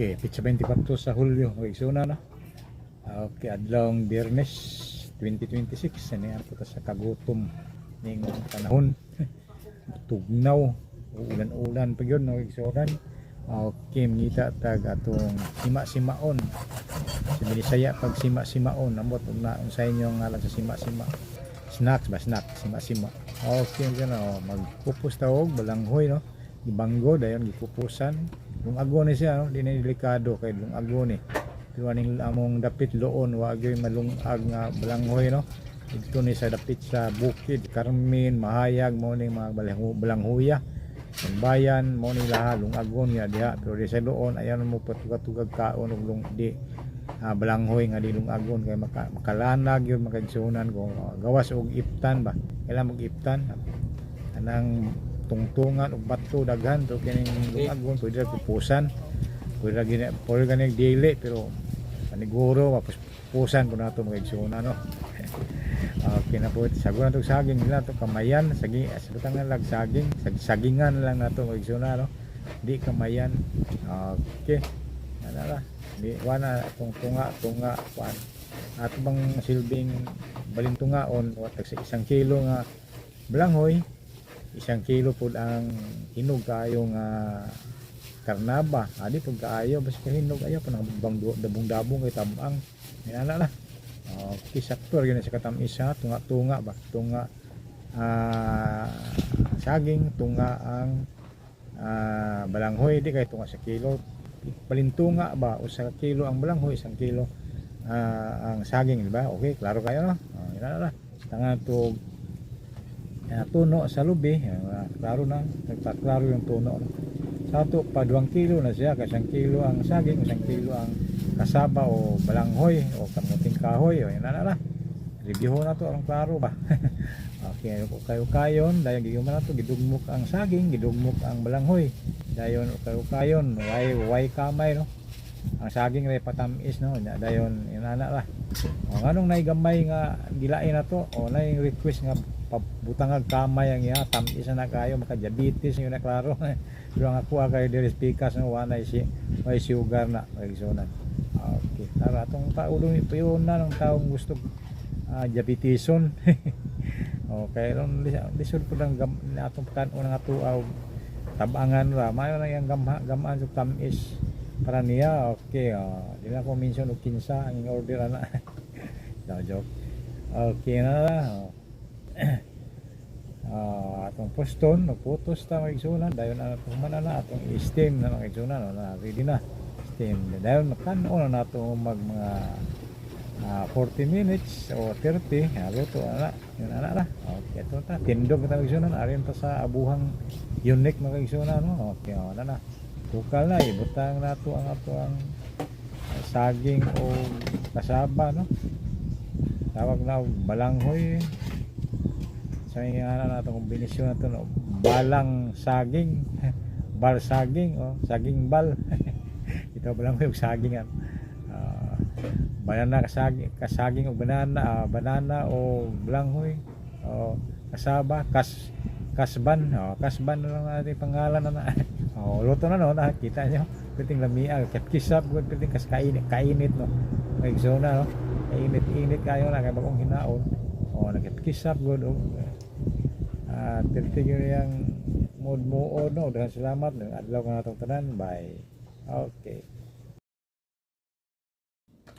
Okay, pitsa 24 sa Hulyo, Magsuna na. Okay, adlong Biyernes 2026, ano yan po sa kagutom ng panahon. Tugnaw, ulan-ulan pa yun, Magsuna. Okay, minita tag atong sima-simaon. Sa Binisaya pag sima-simaon, amot na sa inyo ngalan sa sima-sima. Snacks ba, snack, sima-sima. Okay, gano'n, magpupus tawag, balanghoy, no? Ibanggo, dayon gipupusan. Lung ago ni siya, no? Di na delikado kay lung ago ni. Pero aning among dapit loon, wag yung malungag nga balanghoy, no? Ito ni sa dapit sa bukid, Carmen, Mahayag, mo ni mga balanghuya. Ang bayan, mo ni lahat, lung ago niya diha. Pero di sa loon, ayan mo patugag-tugag kaon, lung di balanghoy nga di lung agon kay makalanag yun makagsunan kung gawas og iptan ba. Kailangan mag iptan. Anang tungtungan ug bato daghan to kining lumagon pwede ra kupusan pwede ra gani dili pero paniguro mapus pusan ko nato mga igsoon no. Okay na po sagon nato saging nila to kamayan sagi sabutangan lag saging sagingan lang nato mga igsoon no, di kamayan. Okay ana di wana atong tunga kuan ato bang silbing balintungaon watag sa 1 kilo nga balanghoy 1 kilo po ang hinog kayo nga karnaba. Adi pag kaayo basta hinog ayo pa nang dabong kay tamang. Inana na. Okay, sakto gyud sa katamis ha, tunga ba. Tunga saging, tunga ang balanghoy di kay tunga sa kilo. Balintunga ba o sa kilo ang balanghoy, 1 kilo ang saging, di ba? Okay, klaro kayo no. Inana na. Tangan to tuno sa lubi, klaro na, nagtaklaro yung tuno. Sa ato pa 2 kilo na siya, kasi 1 kilo ang saging, 1 kilo ang kasaba o balanghoy o kamuting kahoy. O yan na. Review na to, ang klaro ba? Okay, kayo-kayon, dahil gigman na to, gidugmok ang saging, gidugmok ang balanghoy. Dayon kayo-kayon, way kamay no. Ang saging ray patamis no, dayon inana la. O nganong naigamay nga gilain na to, o nay request nga butangag kamay ang iya tamis na kayo maka diabetes yun na klaro. Pero ang ako kay diri pikas no wanay si may sugar na magsunan. Okay, tara atong paulong ipuyon na ng taong gusto diabeteson. Okay, ron lisod po ng atong pagkaon ng atuaw tabangan ra mayo na yang gamaan sa tamis para niya. Okay, di na ko mention og kinsa ang order ana. Joke. Okay na la. Atong poston nagputos ta magsunan dayon atong manana atong steam na magsunan na ready na steam dayon makanon na nato mag mga 40 minutes o 30 luto ana yun ana. Okay to ta tindog ta magsunan arin ta sa abuhang unique magsunan no. Okay na tukal na ibutang nato ang ato ang saging o kasaba no, tawag na balanghoy. So yung natong kombinasyon na ito no? Balang saging bal saging o saging bal. Ito ba lang yung saging banana kasaging o banana o balanghoy o kasaba kasban kasban na lang natin pangalan na luto na no, nakita nyo piting lamia kisap piting kas kainit no may zona no, kainit kayo na kaya bagong hinaon nagkisap good tirtigyo yung mood mo no. Dengan salamat adlaw ka natong tanan. Bye. Okay.